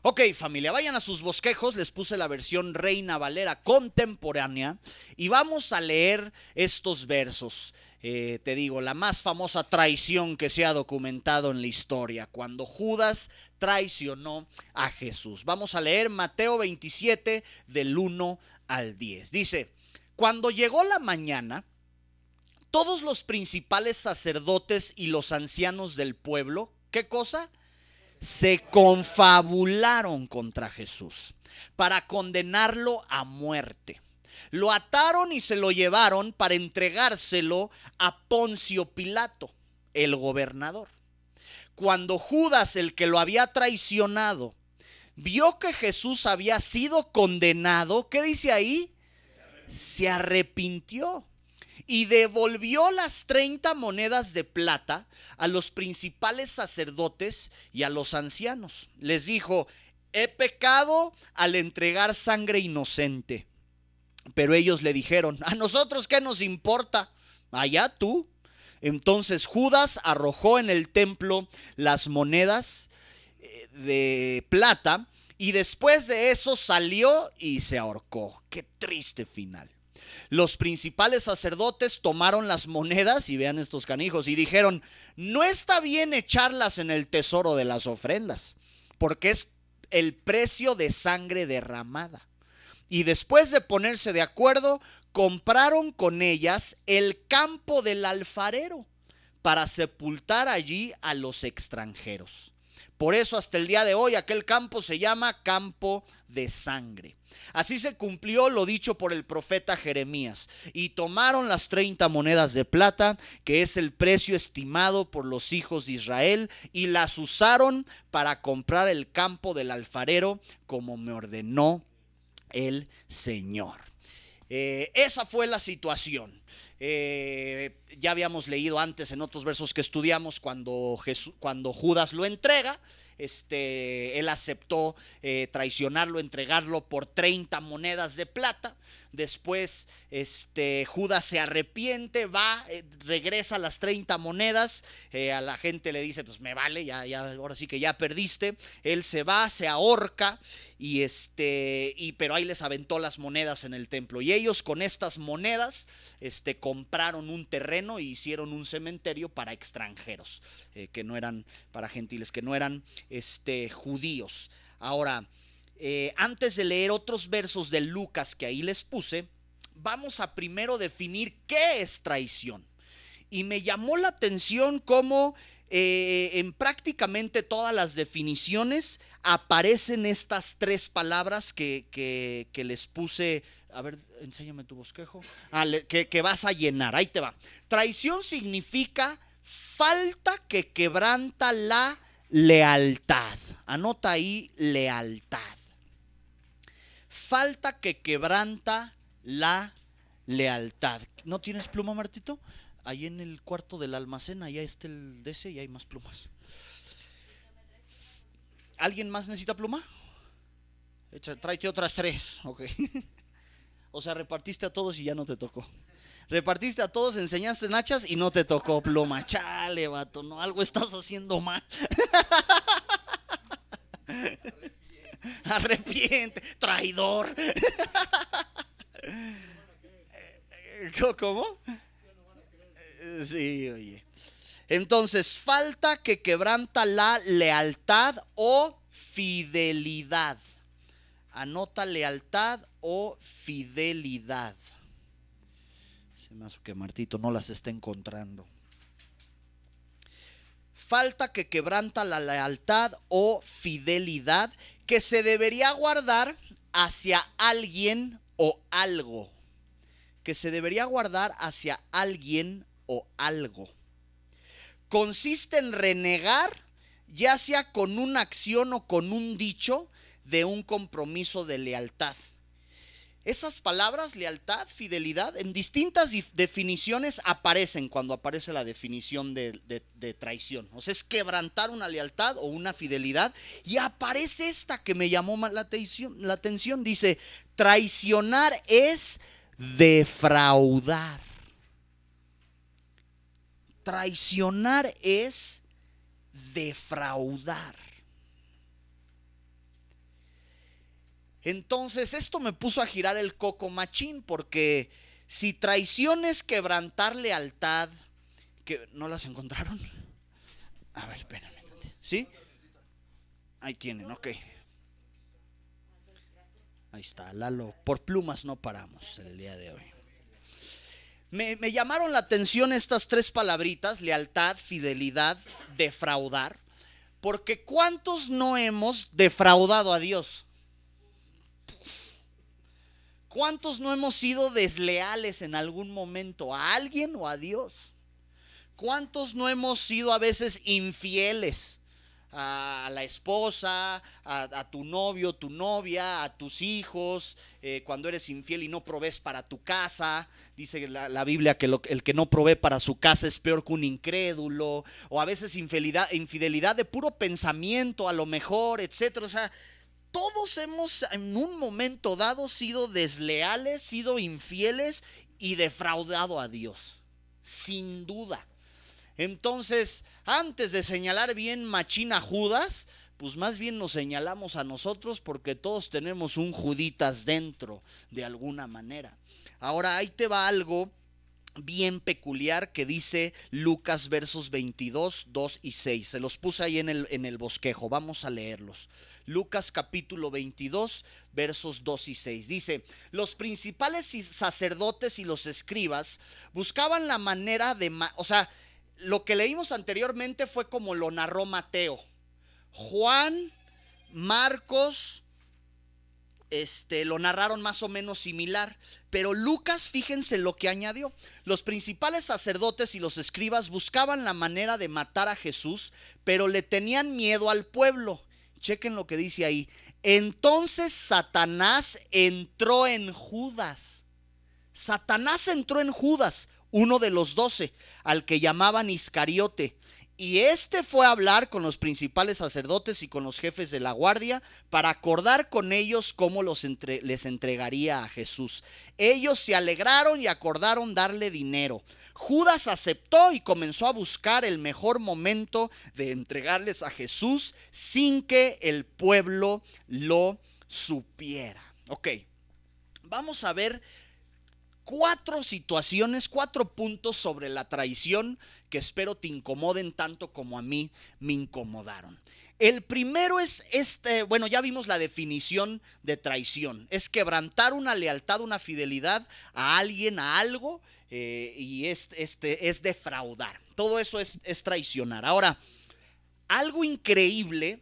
Ok, familia, vayan a sus bosquejos, les puse la versión Reina Valera contemporánea y vamos a leer estos versos. Te digo, la más famosa traición que se ha documentado en la historia, cuando Judas traicionó a Jesús. Vamos a leer Mateo 27 del 1 al 10. Dice, cuando llegó la mañana, todos los principales sacerdotes y los ancianos del pueblo, ¿qué cosa? Se confabularon contra Jesús para condenarlo a muerte. Lo ataron y se lo llevaron para entregárselo a Poncio Pilato, el gobernador. Cuando Judas, el que lo había traicionado, vio que Jesús había sido condenado, ¿qué dice ahí? Se arrepintió y devolvió las 30 monedas de plata a los principales sacerdotes y a los ancianos. Les dijo, he pecado al entregar sangre inocente. Pero ellos le dijeron, ¿a nosotros qué nos importa? Allá tú. Entonces Judas arrojó en el templo las monedas de plata y después de eso salió y se ahorcó. Qué triste final. Los principales sacerdotes tomaron las monedas, y vean estos canijos, y dijeron, no está bien echarlas en el tesoro de las ofrendas, porque es el precio de sangre derramada. Y después de ponerse de acuerdo, compraron con ellas el campo del alfarero para sepultar allí a los extranjeros. Por eso hasta el día de hoy aquel campo se llama campo de sangre. Así se cumplió lo dicho por el profeta Jeremías. Y tomaron las 30 monedas de plata, que es el precio estimado por los hijos de Israel, y las usaron para comprar el campo del alfarero, como me ordenó el Señor. Esa fue la situación. Ya habíamos leído antes en otros versos que estudiamos cuando Judas lo entrega. Él aceptó traicionarlo, entregarlo por 30 monedas de plata. Después Judas se arrepiente, va, regresa las 30 monedas, a la gente le dice, pues me vale, ya, ahora sí que ya perdiste. Él se va, se ahorca pero ahí les aventó las monedas en el templo. Y ellos con estas monedas compraron un terreno e hicieron un cementerio para extranjeros, que no eran, para gentiles, que no eran judíos. Ahora, antes de leer otros versos de Lucas que ahí les puse, vamos a primero definir qué es traición. Y me llamó la atención cómo en prácticamente todas las definiciones aparecen estas tres palabras que les puse. A ver, enséñame tu bosquejo. Que vas a llenar, ahí te va. Traición significa falta que quebranta la lealtad. Anota ahí, lealtad. Falta que quebranta la lealtad. ¿No tienes pluma, Martito? Ahí en el cuarto del almacén, allá está el de ese y hay más plumas. ¿Alguien más necesita pluma? Tráete otras 3, ok. O sea, repartiste a todos y ya no te tocó. Repartiste a todos, enseñaste nachas y no te tocó pluma. Chale, vato, no, algo estás haciendo mal. Arrepiente, traidor. ¿Cómo? Sí, oye. Entonces, falta que quebranta la lealtad o fidelidad. Anota, lealtad o fidelidad. Se me hace que Martito no las está encontrando. Falta que quebranta la lealtad o fidelidad que se debería guardar hacia alguien o algo. Que se debería guardar hacia alguien o algo. Consiste en renegar, ya sea con una acción o con un dicho, de un compromiso de lealtad. Esas palabras, lealtad, fidelidad, en distintas definiciones aparecen cuando aparece la definición de traición. O sea, es quebrantar una lealtad o una fidelidad. Y aparece esta que me llamó la atención. Dice, traicionar es defraudar. Traicionar es defraudar. Entonces esto me puso a girar el coco machín, porque si traición es quebrantar lealtad, que ¿no las encontraron? A ver, espérame. ¿Sí? Ahí tienen, ok. Ahí está, Lalo. Por plumas no paramos el día de hoy. Me llamaron la atención estas tres palabritas: lealtad, fidelidad, defraudar. Porque ¿cuántos no hemos defraudado a Dios? ¿Cuántos no hemos sido desleales en algún momento a alguien o a Dios? ¿Cuántos no hemos sido a veces infieles a la esposa, a tu novio, tu novia, a tus hijos? Cuando eres infiel y no provees para tu casa, dice la Biblia que el que no provee para su casa es peor que un incrédulo. O a veces infidelidad de puro pensamiento, a lo mejor, etcétera. O sea, todos hemos en un momento dado sido desleales, sido infieles y defraudado a Dios, sin duda. Entonces, antes de señalar bien machín a Judas, pues más bien nos señalamos a nosotros, porque todos tenemos un Juditas dentro de alguna manera. Ahora ahí te va algo bien peculiar que dice Lucas versos 22, 2 y 6. Se los puse ahí en el bosquejo, vamos a leerlos. Lucas capítulo 22 versos 2 y 6. Dice: los principales sacerdotes y los escribas buscaban la manera de... O sea, lo que leímos anteriormente fue como lo narró Mateo. Juan, Marcos, lo narraron más o menos similar. Pero Lucas, fíjense lo que añadió: los principales sacerdotes y los escribas buscaban la manera de matar a Jesús, pero le tenían miedo al pueblo. Chequen lo que dice ahí. Entonces Satanás entró en Judas. Satanás entró en Judas, uno de los 12, al que llamaban Iscariote. Y este fue a hablar con los principales sacerdotes y con los jefes de la guardia para acordar con ellos cómo les entregaría a Jesús. Ellos se alegraron y acordaron darle dinero. Judas aceptó y comenzó a buscar el mejor momento de entregarles a Jesús sin que el pueblo lo supiera. Ok, vamos a ver 4 situaciones, 4 puntos sobre la traición que espero te incomoden tanto como a mí me incomodaron. El primero es bueno, ya vimos la definición de traición: es quebrantar una lealtad, una fidelidad a alguien, a algo, y es defraudar. Todo eso es traicionar. Ahora, algo increíble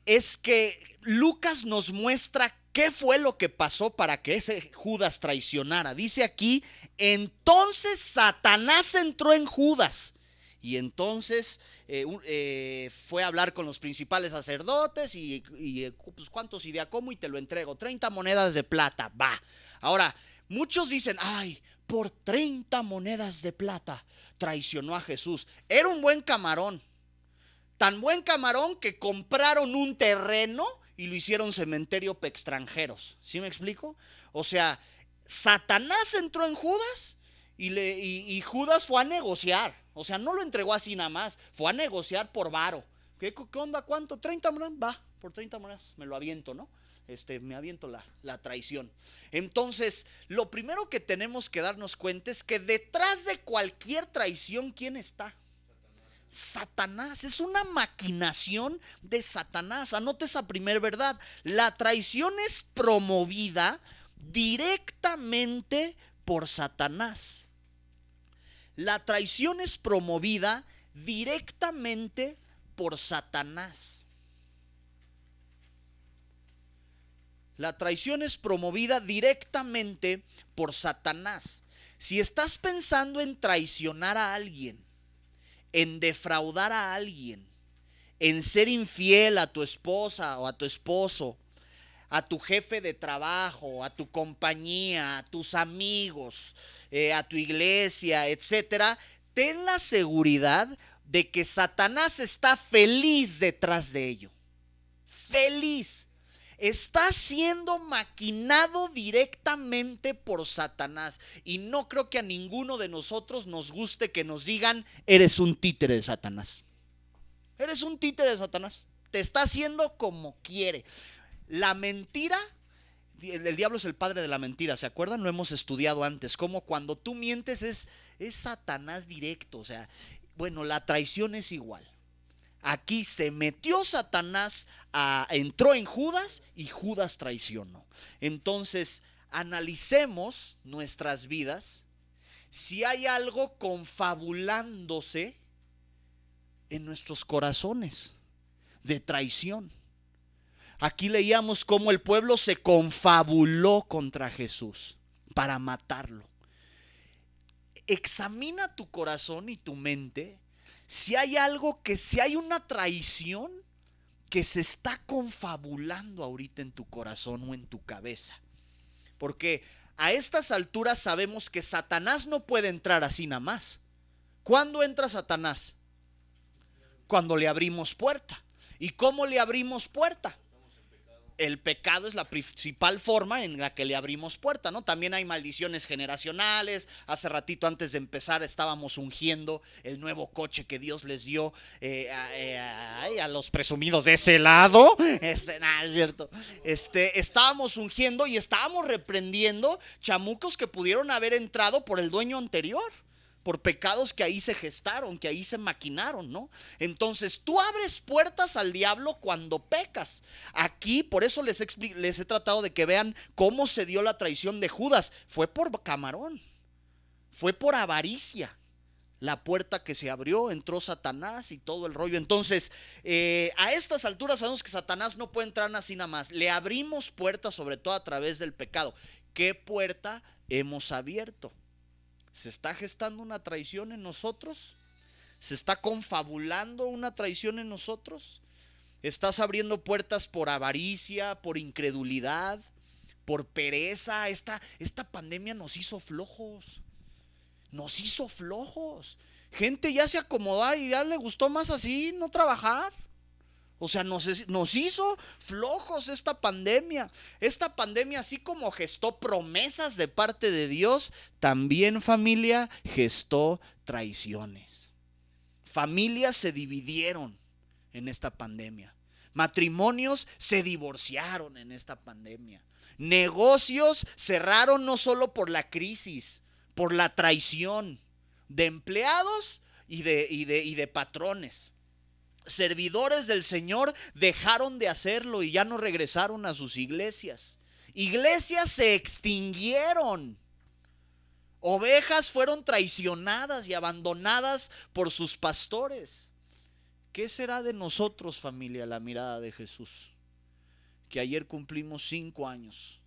es que Lucas nos muestra ¿qué fue lo que pasó para que ese Judas traicionara? Dice aquí: entonces Satanás entró en Judas. Y entonces fue a hablar con los principales sacerdotes y pues ¿cuántos y de a cómo? Y te lo entrego, 30 monedas de plata, va. Ahora, muchos dicen: ay, por 30 monedas de plata traicionó a Jesús. Era un buen camarón. Tan buen camarón que compraron un terreno y lo hicieron cementerio para extranjeros. ¿Sí me explico? O sea, Satanás entró en Judas y Judas fue a negociar. O sea, no lo entregó así nada más, fue a negociar por varo. ¿Qué onda? ¿Cuánto? 30 monedas, va, por 30 monedas me lo aviento, ¿no? Me aviento la traición. Entonces, lo primero que tenemos que darnos cuenta es que detrás de cualquier traición, ¿quién está? Satanás. Es una maquinación de Satanás. Anote esa primer verdad: la traición es promovida directamente por Satanás. La traición es promovida directamente por Satanás. La traición es promovida directamente por Satanás. Si estás pensando en traicionar a alguien, en defraudar a alguien, en ser infiel a tu esposa o a tu esposo, a tu jefe de trabajo, a tu compañía, a tus amigos, a tu iglesia, etcétera, ten la seguridad de que Satanás está feliz detrás de ello. Feliz. Está siendo maquinado directamente por Satanás. Y no creo que a ninguno de nosotros nos guste que nos digan: eres un títere de Satanás. Eres un títere de Satanás. Te está haciendo como quiere. La mentira el diablo es el padre de la mentira, ¿se acuerdan? Lo hemos estudiado antes, como cuando tú mientes es Satanás directo, o sea, bueno, la traición es igual. Aquí se metió Satanás, entró en Judas y Judas traicionó. Entonces, analicemos nuestras vidas, si hay algo confabulándose en nuestros corazones de traición. Aquí leíamos cómo el pueblo se confabuló contra Jesús para matarlo. Examina tu corazón y tu mente si hay algo si hay una traición que se está confabulando ahorita en tu corazón o en tu cabeza. Porque a estas alturas sabemos que Satanás no puede entrar así nada más. ¿Cuándo entra Satanás? Cuando le abrimos puerta. ¿Y cómo le abrimos puerta? El pecado es la principal forma en la que le abrimos puerta, ¿no? También hay maldiciones generacionales. Hace ratito, antes de empezar, estábamos ungiendo el nuevo coche que Dios les dio a los presumidos de ese lado. Es cierto. Estábamos ungiendo y estábamos reprendiendo chamucos que pudieron haber entrado por el dueño anterior, por pecados que ahí se gestaron, que ahí se maquinaron, ¿no? Entonces tú abres puertas al diablo cuando pecas. Aquí, por eso les he tratado de que vean cómo se dio la traición de Judas. Fue por camarón, fue por avaricia. La puerta que se abrió, entró Satanás y todo el rollo. Entonces, a estas alturas sabemos que Satanás no puede entrar así nada más. Le abrimos puertas, sobre todo a través del pecado. ¿Qué puerta hemos abierto? ¿Se está gestando una traición en nosotros? ¿Se está confabulando una traición en nosotros? ¿Estás abriendo puertas por avaricia, por incredulidad, por pereza? Esta pandemia nos hizo flojos. Nos hizo flojos. Gente ya se acomodó y ya le gustó más así, no trabajar. O sea, nos hizo flojos esta pandemia. Esta pandemia, así como gestó promesas de parte de Dios, también, familia, gestó traiciones. Familias se dividieron en esta pandemia. Matrimonios se divorciaron en esta pandemia. Negocios cerraron no solo por la crisis, por la traición de empleados y de patrones. Servidores del Señor dejaron de hacerlo y ya no regresaron a sus iglesias. Iglesias se extinguieron. Ovejas fueron traicionadas y abandonadas por sus pastores. ¿Qué será de nosotros, familia, la mirada de Jesús? Que ayer cumplimos 5 años.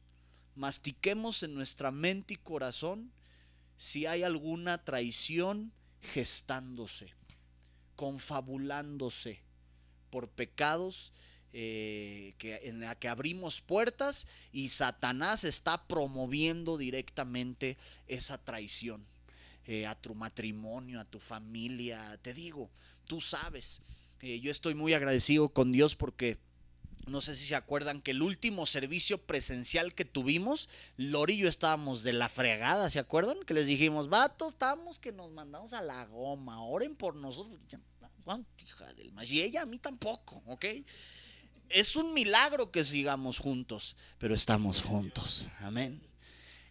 Mastiquemos en nuestra mente y corazón si hay alguna traición gestándose, confabulándose por pecados en la que abrimos puertas y Satanás está promoviendo directamente esa traición a tu matrimonio, a tu familia. Te digo, tú sabes, yo estoy muy agradecido con Dios porque no sé si se acuerdan que el último servicio presencial que tuvimos, Lori y yo estábamos de la fregada, ¿se acuerdan? Que les dijimos, vatos, estamos que nos mandamos a la goma, oren por nosotros. Hija del más, y ella a mí tampoco, ¿ok? Es un milagro que sigamos juntos, pero estamos juntos, amén.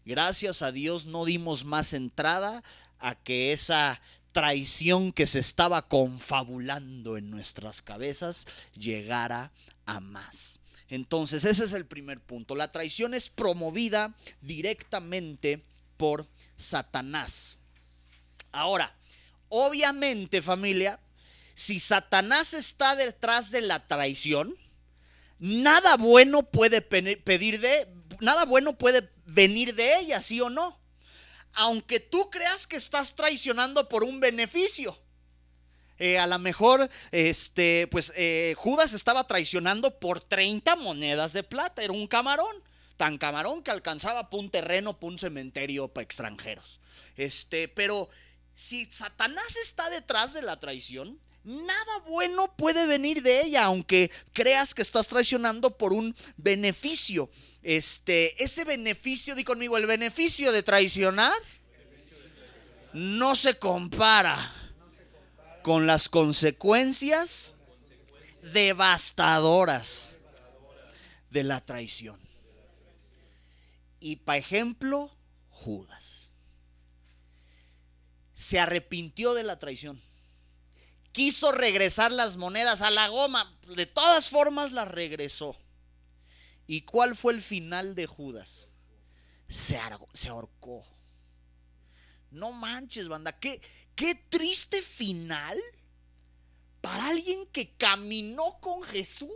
Gracias a Dios no dimos más entrada a que esa traición que se estaba confabulando en nuestras cabezas llegara a más. Entonces ese es el primer punto. La traición es promovida directamente por Satanás. Ahora, obviamente, familia, si Satanás está detrás de la traición, nada bueno puede venir de ella, ¿sí o no? Aunque tú creas que estás traicionando por un beneficio. A lo mejor Judas estaba traicionando por 30 monedas de plata. Era un camarón, tan camarón que alcanzaba para un terreno, para un cementerio para extranjeros. Pero si Satanás está detrás de la traición, nada bueno puede venir de ella, aunque creas que estás traicionando por un beneficio. Ese beneficio, di conmigo, el beneficio de traicionar no se compara con las consecuencias devastadoras de la traición. Y para ejemplo, Judas se arrepintió de la traición. Quiso regresar las monedas a la goma. De todas formas las regresó. ¿Y cuál fue el final de Judas? Se ahorcó. No manches, banda. Qué triste final para alguien que caminó con Jesús.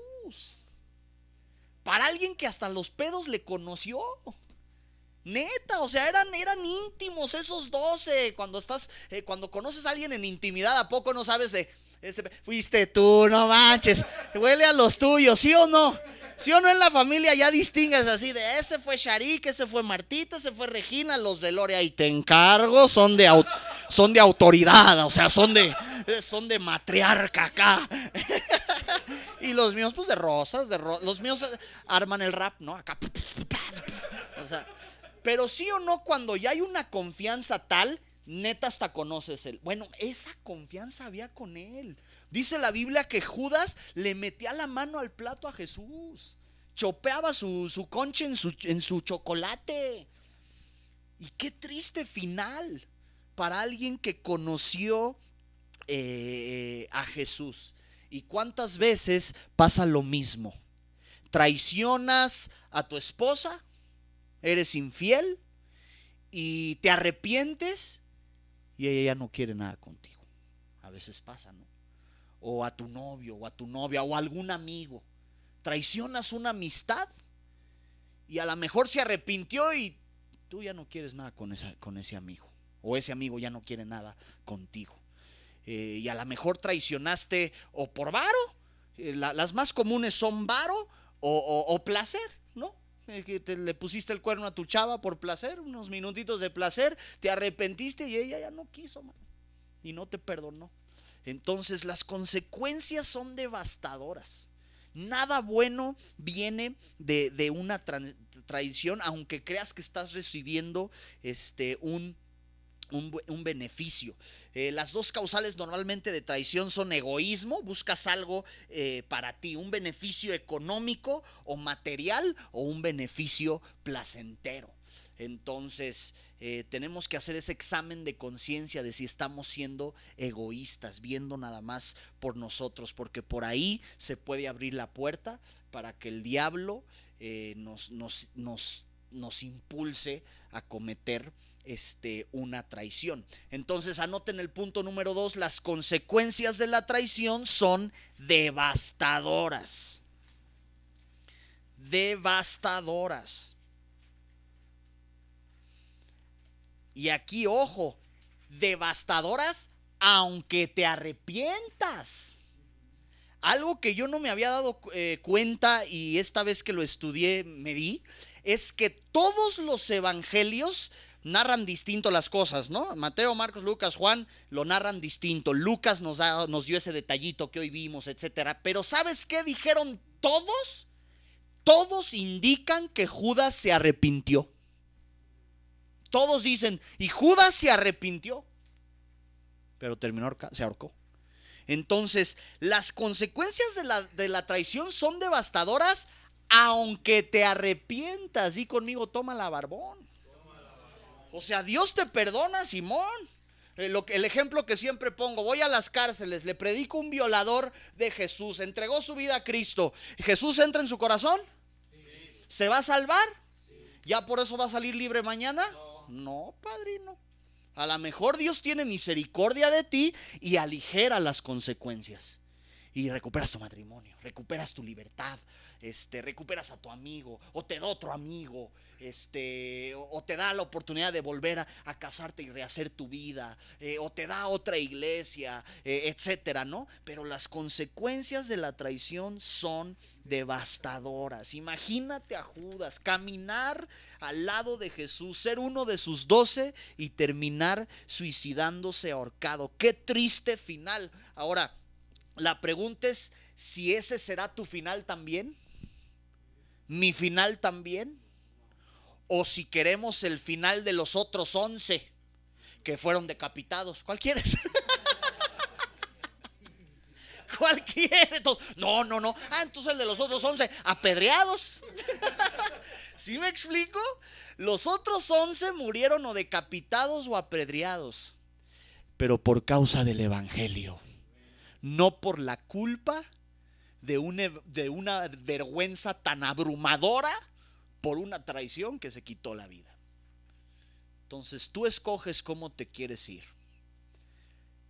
Para alguien que hasta los pedos le conoció. Neta, o sea, eran íntimos esos 12. Cuando conoces a alguien en intimidad, ¿a poco no sabes de ese? Fuiste tú, no manches. Huele a los tuyos, ¿sí o no? ¿Sí o no? En la familia ya distingues así de ese fue Sharik, ese fue Martita, ese fue Regina, los de Lorea. Y te encargo, son de autoridad, o sea, son de matriarca acá. Y los míos, pues de rosas, los míos arman el rap, ¿no? Acá. O sea, pero sí o no, cuando ya hay una confianza tal, neta hasta conoces él. Bueno, esa confianza había con él. Dice la Biblia que Judas le metía la mano al plato a Jesús. Chopeaba su concha en su chocolate. Y qué triste final para alguien que conoció a Jesús. ¿Y cuántas veces pasa lo mismo? Traicionas a tu esposa, eres infiel y te arrepientes y ella ya no quiere nada contigo. A veces pasa, ¿no? O a tu novio o a tu novia o a algún amigo. Traicionas una amistad y a lo mejor se arrepintió y tú ya no quieres nada con ese amigo. O ese amigo ya no quiere nada contigo. Y a lo mejor traicionaste o por varo. Las más comunes son varo o placer, ¿no? Que le pusiste el cuerno a tu chava por placer, unos minutitos de placer, te arrepentiste y ella ya no quiso, man, y no te perdonó. Entonces las consecuencias son devastadoras. Nada bueno viene de una traición, aunque creas que estás recibiendo un beneficio. Las dos causales normalmente de traición son egoísmo, buscas algo para ti, un beneficio económico o material o un beneficio placentero. Entonces tenemos que hacer ese examen de conciencia de si estamos siendo egoístas, viendo nada más por nosotros, porque por ahí se puede abrir la puerta para que el diablo nos impulse a cometer una traición. Entonces anoten el punto número 2, las consecuencias de la traición son devastadoras. Devastadoras. Y aquí, ojo, devastadoras aunque te arrepientas. Algo que yo no me había dado cuenta y esta vez que lo estudié me di, es que todos los evangelios narran distinto las cosas, ¿no? Mateo, Marcos, Lucas, Juan lo narran distinto. Lucas nos dio ese detallito que hoy vimos, etcétera. Pero ¿sabes qué dijeron todos? Todos indican que Judas se arrepintió. Todos dicen, y Judas se arrepintió, pero se ahorcó. Entonces, las consecuencias de la traición son devastadoras, aunque te arrepientas. Di conmigo, toma la barbón. O sea, Dios te perdona, Simón. El ejemplo que siempre pongo, voy a las cárceles, le predico un violador de Jesús, entregó su vida a Cristo. ¿Jesús entra en su corazón? Sí. ¿Se va a salvar? Sí. ¿Ya por eso va a salir libre mañana? No, padrino. A lo mejor Dios tiene misericordia de ti y aligera las consecuencias. Y recuperas tu matrimonio, recuperas tu libertad, recuperas a tu amigo, o te da otro amigo, o te da la oportunidad de volver a casarte y rehacer tu vida, o te da otra iglesia, etcétera, ¿no? Pero las consecuencias de la traición son devastadoras. Imagínate a Judas caminar al lado de Jesús, ser uno de sus 12 y terminar suicidándose ahorcado. Qué triste final. Ahora, la pregunta es si ese será tu final también, mi final también, o si queremos el final de los otros 11 que fueron decapitados. ¿Cuál quieres? ¿Cuál quieres? No. Entonces el de los otros 11 apedreados. ¿Sí me explico? Los otros 11 murieron o decapitados o apedreados, pero por causa del evangelio, no por la culpa de una vergüenza tan abrumadora por una traición que se quitó la vida. Entonces tú escoges cómo te quieres ir.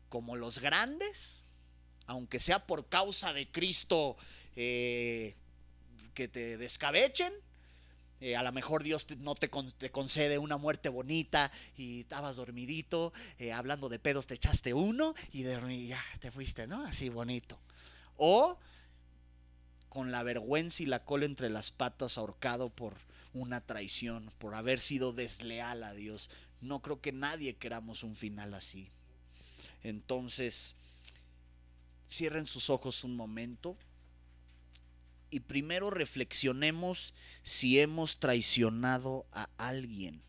Como los grandes, aunque sea por causa de Cristo, que te descabechen. A lo mejor Dios no te concede una muerte bonita y estabas dormidito, hablando de pedos te echaste uno y ya te fuiste, ¿no? Así bonito. O con la vergüenza y la cola entre las patas, ahorcado por una traición, por haber sido desleal a Dios. No creo que nadie queramos un final así. Entonces, cierren sus ojos un momento y primero reflexionemos si hemos traicionado a alguien.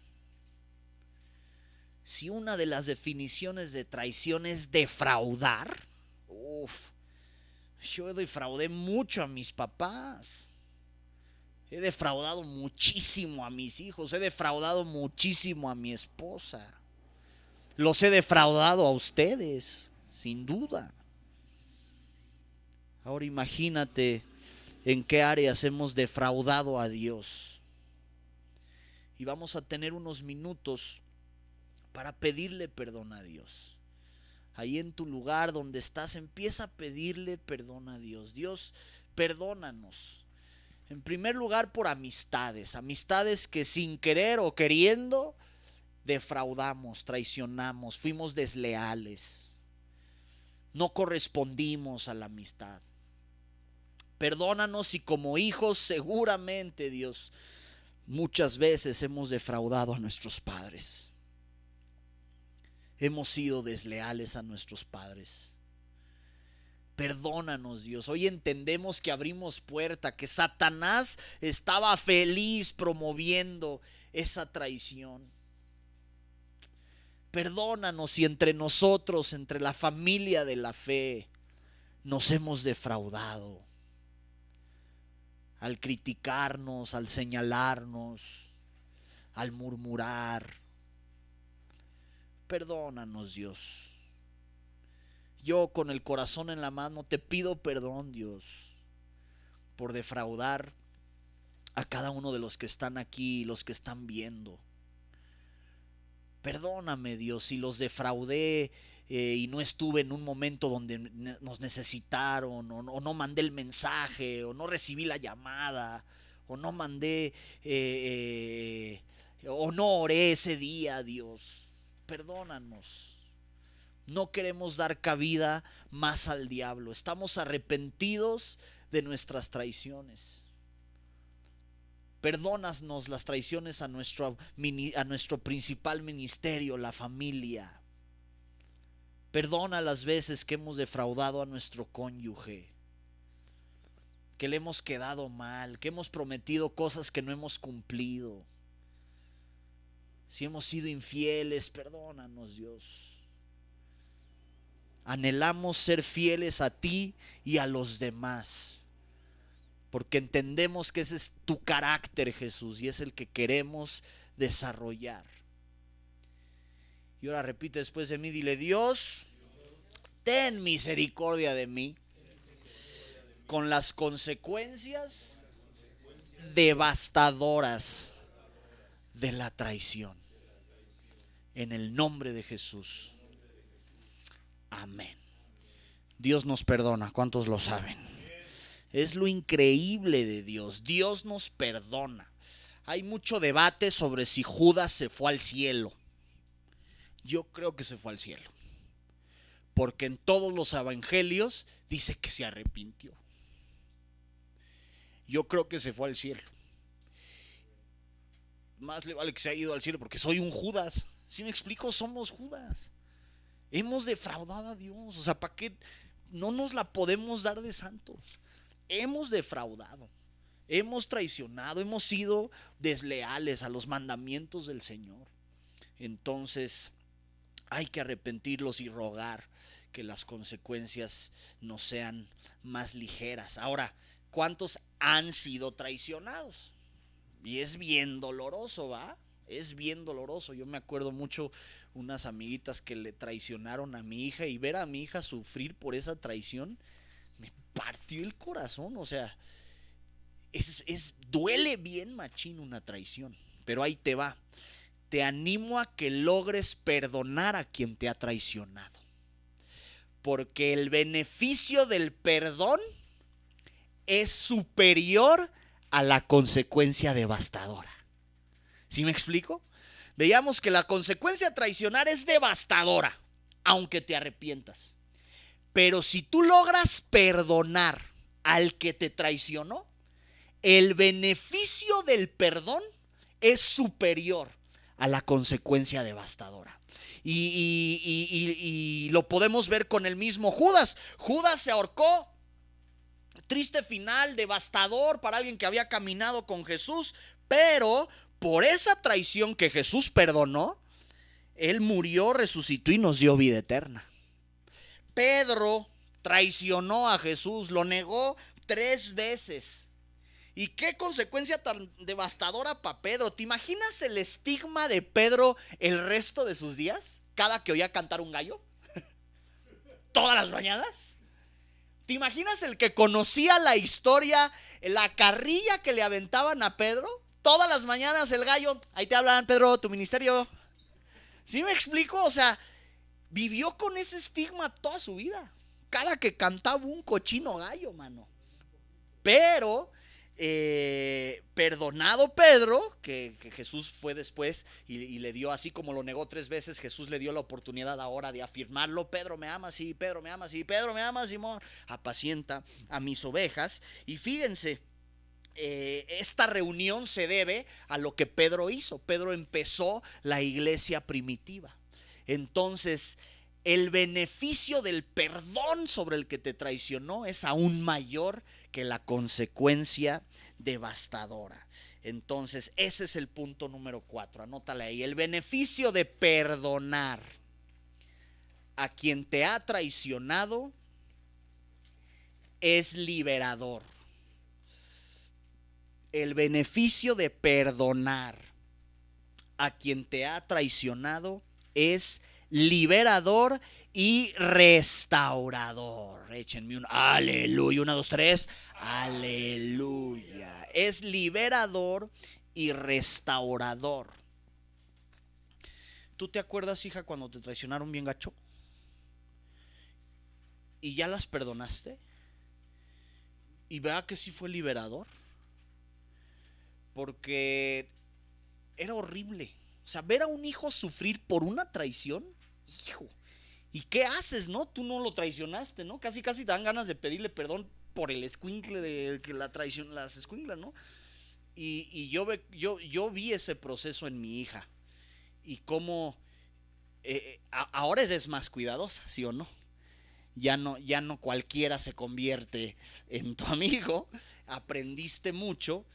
Si una de las definiciones de traición es defraudar, yo defraudé mucho a mis papás. He defraudado muchísimo a mis hijos. He defraudado muchísimo a mi esposa. Los he defraudado a ustedes, sin duda. Ahora imagínate en qué áreas hemos defraudado a Dios. Y vamos a tener unos minutos para pedirle perdón a Dios. Ahí en tu lugar donde estás, empieza a pedirle perdón a Dios. Dios, perdónanos. En primer lugar por amistades que sin querer o queriendo defraudamos, traicionamos, fuimos desleales, no correspondimos a la amistad. Perdónanos si como hijos seguramente, Dios, muchas veces hemos defraudado a nuestros padres. Hemos sido desleales a nuestros padres. Perdónanos, Dios. Hoy entendemos que abrimos puerta, que Satanás estaba feliz promoviendo esa traición. Perdónanos si entre nosotros, entre la familia de la fe, nos hemos defraudado. Al criticarnos, al señalarnos, al murmurar. Perdónanos, Dios. Yo con el corazón en la mano te pido perdón, Dios, por defraudar a cada uno de los que están aquí y los que están viendo. Perdóname, Dios, si los defraudé y no estuve en un momento donde nos necesitaron, o no mandé el mensaje, o no recibí la llamada, o no mandé, o no oré ese día, Dios. Perdónanos. No queremos dar cabida más al diablo. Estamos arrepentidos de nuestras traiciones. Perdónanos las traiciones a nuestro principal ministerio, la familia. Perdona las veces que hemos defraudado a nuestro cónyuge, que le hemos quedado mal, que hemos prometido cosas que no hemos cumplido. Si hemos sido infieles, perdónanos, Dios. Anhelamos ser fieles a ti y a los demás, porque entendemos que ese es tu carácter, Jesús, y es el que queremos desarrollar. Y ahora repite después de mí, dile: Dios, ten misericordia de mí con las consecuencias devastadoras de la traición. En el nombre de Jesús. Amén. Dios nos perdona. ¿Cuántos lo saben? Es lo increíble de Dios. Dios nos perdona. Hay mucho debate sobre si Judas se fue al cielo. Yo creo que se fue al cielo, porque en todos los evangelios dice que se arrepintió. Yo creo que se fue al cielo. Más le vale que se haya ido al cielo, porque soy un Judas. ¿Sí me explico? Somos Judas. Hemos defraudado a Dios. O sea, ¿para qué no nos la podemos dar de santos? Hemos defraudado, hemos traicionado, hemos sido desleales a los mandamientos del Señor. Entonces hay que arrepentirlos y rogar que las consecuencias no sean más ligeras. Ahora, ¿cuántos han sido traicionados? Y es bien doloroso, ¿va? Es bien doloroso. Yo me acuerdo mucho unas amiguitas que le traicionaron a mi hija, y ver a mi hija sufrir por esa traición me partió el corazón. O sea, duele bien machín una traición. Pero ahí te va. Te animo a que logres perdonar a quien te ha traicionado. Porque el beneficio del perdón es superior a la consecuencia devastadora. ¿Sí me explico? Veíamos que la consecuencia de traicionar es devastadora, aunque te arrepientas. Pero si tú logras perdonar al que te traicionó, el beneficio del perdón es superior a la consecuencia devastadora. Y lo podemos ver con el mismo Judas. Judas se ahorcó. Triste final, devastador para alguien que había caminado con Jesús. Pero por esa traición que Jesús perdonó, Él murió, resucitó y nos dio vida eterna. Pedro traicionó a Jesús, lo negó 3 veces. ¿Y qué consecuencia tan devastadora para Pedro? ¿Te imaginas el estigma de Pedro el resto de sus días? Cada que oía cantar un gallo, todas las mañanas. ¿Te imaginas el que conocía la historia, la carrilla que le aventaban a Pedro? Todas las mañanas el gallo, ahí te hablan, Pedro, tu ministerio. ¿Sí me explico? O sea, vivió con ese estigma toda su vida. Cada que cantaba un cochino gallo, mano. Pero perdonado Pedro, que Jesús fue después y le dio, así como lo negó 3 veces, Jesús le dio la oportunidad ahora de afirmarlo. Pedro, me amas, sí, Pedro, me amas, sí, Pedro, me amas, Simón, apacienta a mis ovejas. Y fíjense, esta reunión se debe a lo que Pedro hizo. Pedro empezó la iglesia primitiva. Entonces, el beneficio del perdón sobre el que te traicionó es aún mayor que la consecuencia devastadora. Entonces, ese es el punto número 4. Anótale ahí. El beneficio de perdonar a quien te ha traicionado es liberador. El beneficio de perdonar a quien te ha traicionado es liberador y restaurador. Échenme un aleluya. 1, 2, 3. Aleluya. Es liberador y restaurador. ¿Tú te acuerdas, hija, cuando te traicionaron bien gacho? ¿Y ya las perdonaste? ¿Y vea que sí fue liberador? Porque era horrible. O sea, ver a un hijo sufrir por una traición, hijo. ¿Y qué haces, no? Tú no lo traicionaste, ¿no? Casi te dan ganas de pedirle perdón por el escuincle de que la traición, las escuinclas, ¿no? Y yo vi ese proceso en mi hija. Y cómo ahora eres más cuidadosa, ¿sí o no? Ya no cualquiera se convierte en tu amigo. Aprendiste mucho.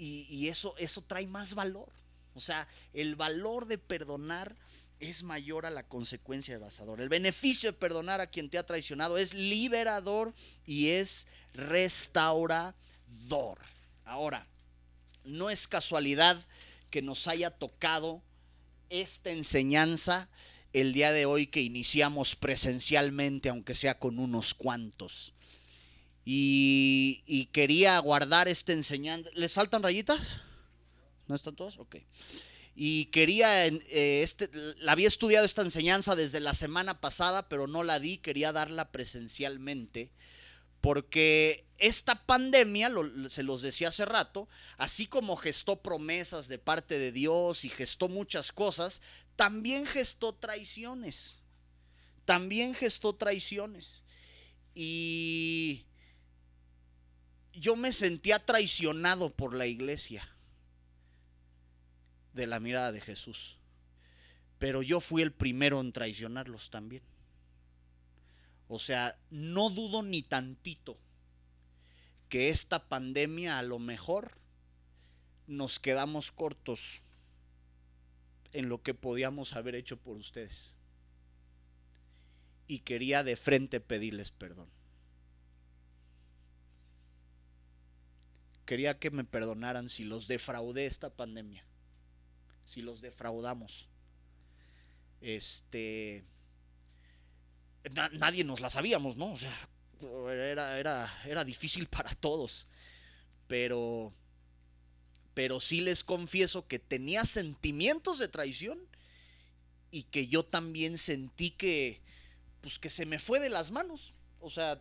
Y eso trae más valor. O sea, el valor de perdonar es mayor a la consecuencia devastadora. El beneficio de perdonar a quien te ha traicionado es liberador y es restaurador. Ahora, no es casualidad que nos haya tocado esta enseñanza el día de hoy, que iniciamos presencialmente, aunque sea con unos cuantos. Y quería guardar esta enseñanza. ¿Les faltan rayitas? ¿No están todas? Ok. Y quería, la había estudiado esta enseñanza desde la semana pasada, pero no la di. Quería darla presencialmente, porque esta pandemia, se los decía hace rato, así como gestó promesas de parte de Dios y gestó muchas cosas, también gestó traiciones. Y yo me sentía traicionado por la iglesia de la mirada de Jesús, pero yo fui el primero en traicionarlos también. O sea, no dudo ni tantito que esta pandemia a lo mejor nos quedamos cortos en lo que podíamos haber hecho por ustedes, y quería de frente pedirles perdón. quería que me perdonaran si los defraudé esta pandemia, si los defraudamos. Nadie nos la sabíamos, ¿no? O sea, era difícil para todos, pero sí les confieso que tenía sentimientos de traición y que yo también sentí que, pues, que se me fue de las manos. O sea,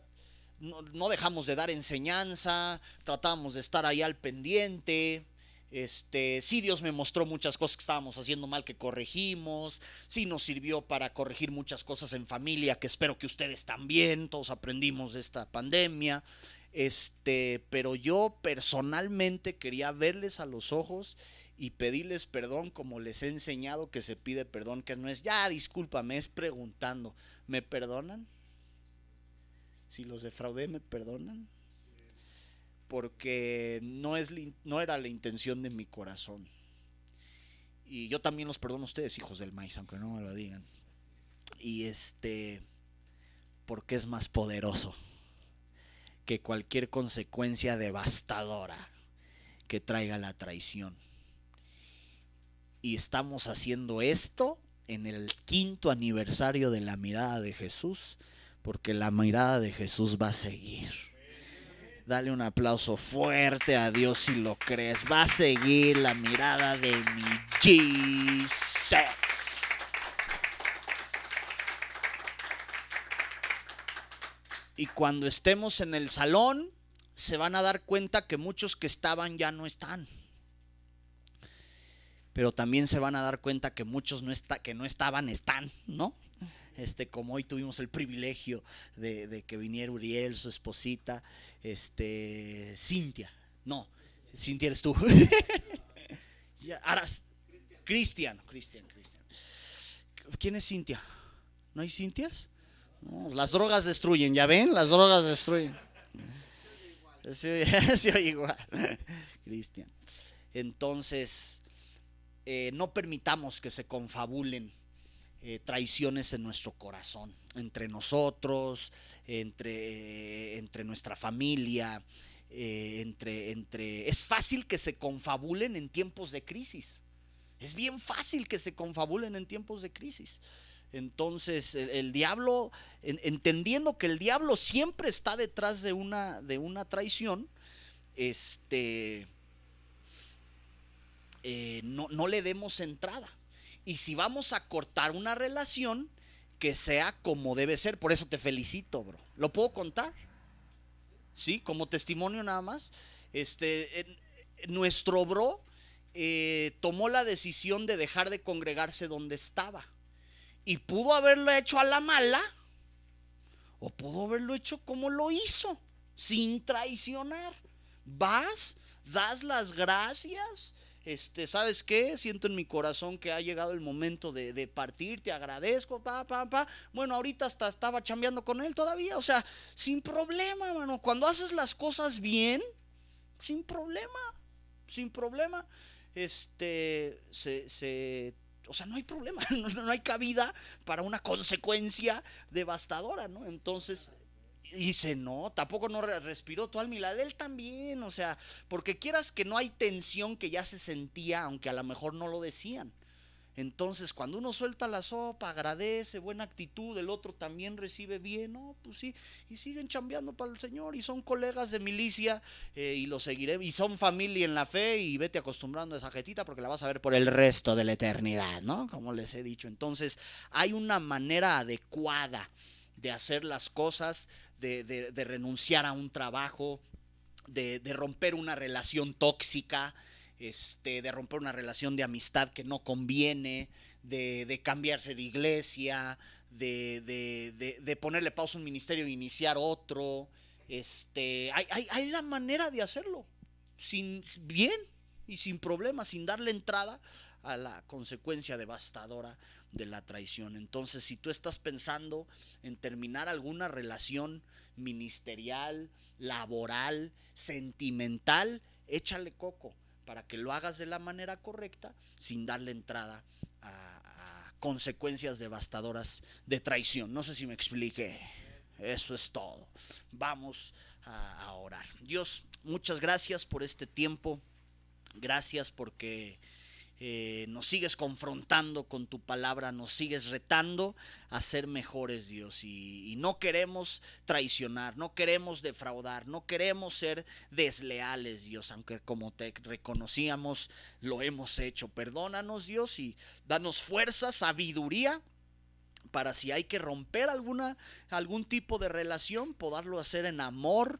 no dejamos de dar enseñanza, tratábamos de estar ahí al pendiente. Sí, Dios me mostró muchas cosas que estábamos haciendo mal que corregimos. Sí, nos sirvió para corregir muchas cosas en familia, que espero que ustedes también. Todos aprendimos de esta pandemia. Pero yo personalmente quería verles a los ojos y pedirles perdón, como les he enseñado que se pide perdón, que no es ya discúlpame, es preguntando. ¿Me perdonan? Si los defraudé, ¿me perdonan? Porque no era la intención de mi corazón. Y yo también los perdono a ustedes, hijos del maíz, aunque no me lo digan. Y porque es más poderoso que cualquier consecuencia devastadora que traiga la traición. Y estamos haciendo esto en el 5º aniversario de la mirada de Jesús, porque la mirada de Jesús va a seguir. Dale un aplauso fuerte a Dios si lo crees. Va a seguir la mirada de mi Jesus. Y cuando estemos en el salón, se van a dar cuenta que muchos que estaban ya no están. Pero también se van a dar cuenta que muchos que no estaban, están, ¿no? Como hoy tuvimos el privilegio de que viniera Uriel, su esposita, Cintia. No, Cintia eres tú. Ahora, Cristian. ¿Quién es Cintia? ¿No hay Cintias? No, las drogas destruyen, ¿ya ven? Las drogas destruyen. Se oye igual. Cristian. Entonces, no permitamos que se confabulen traiciones en nuestro corazón, entre nosotros, entre nuestra familia, es fácil que se confabulen en tiempos de crisis. Es bien fácil que se confabulen en tiempos de crisis. Entonces el diablo, entendiendo que el diablo siempre está detrás de una traición, no le demos entrada. Y si vamos a cortar una relación, que sea como debe ser. Por eso te felicito, bro. ¿Lo puedo contar? Sí, como testimonio nada más. Nuestro bro tomó la decisión de dejar de congregarse donde estaba. Y pudo haberlo hecho a la mala, o pudo haberlo hecho como lo hizo, sin traicionar. Vas, das las gracias. ¿Sabes qué? Siento en mi corazón que ha llegado el momento de partir, te agradezco, Bueno, ahorita hasta estaba chambeando con él todavía, o sea, sin problema, mano. Cuando haces las cosas bien, sin problema. O sea, no hay problema, no hay cabida para una consecuencia devastadora, ¿no? Entonces dice, no, tampoco no respiró todo al milagro, él también, o sea, porque quieras que no hay tensión que ya se sentía, aunque a lo mejor no lo decían. Entonces cuando uno suelta la sopa, agradece, buena actitud, el otro también recibe bien, no, pues sí, y siguen chambeando para el Señor, y son colegas de milicia, y lo seguiré, y son familia en la fe, y vete acostumbrando a esa jetita porque la vas a ver por el resto de la eternidad, ¿no? Como les he dicho. Entonces hay una manera adecuada de hacer las cosas, de renunciar a un trabajo, de romper una relación tóxica, de romper una relación de amistad que no conviene, de cambiarse de iglesia, de ponerle pausa a un ministerio e iniciar otro. Hay la manera de hacerlo bien y sin problema, sin darle entrada a la consecuencia devastadora de la traición. Entonces, si tú estás pensando en terminar alguna relación ministerial, laboral, sentimental, échale coco para que lo hagas de la manera correcta, sin darle entrada a consecuencias devastadoras de traición. No sé si me expliqué. Eso es todo. Vamos a orar. Dios, muchas gracias por este tiempo. Gracias porque nos sigues confrontando con tu palabra, nos sigues retando a ser mejores, Dios, y no queremos traicionar, no queremos defraudar, no queremos ser desleales, Dios, aunque como te reconocíamos lo hemos hecho. Perdónanos, Dios, y danos fuerza, sabiduría, para si hay que romper algún tipo de relación, poderlo hacer en amor,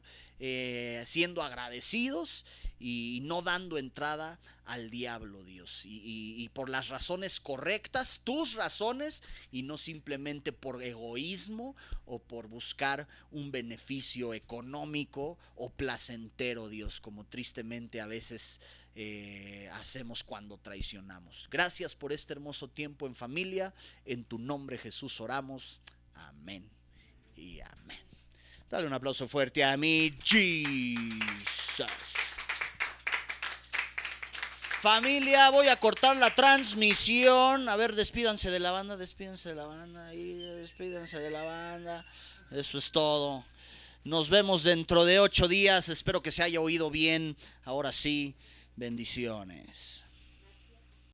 siendo agradecidos y no dando entrada al diablo, Dios. Y por las razones correctas, tus razones, y no simplemente por egoísmo o por buscar un beneficio económico o placentero, Dios, como tristemente a veces hacemos cuando traicionamos. Gracias por este hermoso tiempo en familia. En tu nombre, Jesús, oramos. Amén y amén. Dale un aplauso fuerte a mi Jesus. Familia, voy a cortar la transmisión. A ver, despídanse de la banda, despídanse de la banda, despídanse de la banda. Eso es todo. Nos vemos dentro de 8 días. Espero que se haya oído bien. Ahora sí, bendiciones.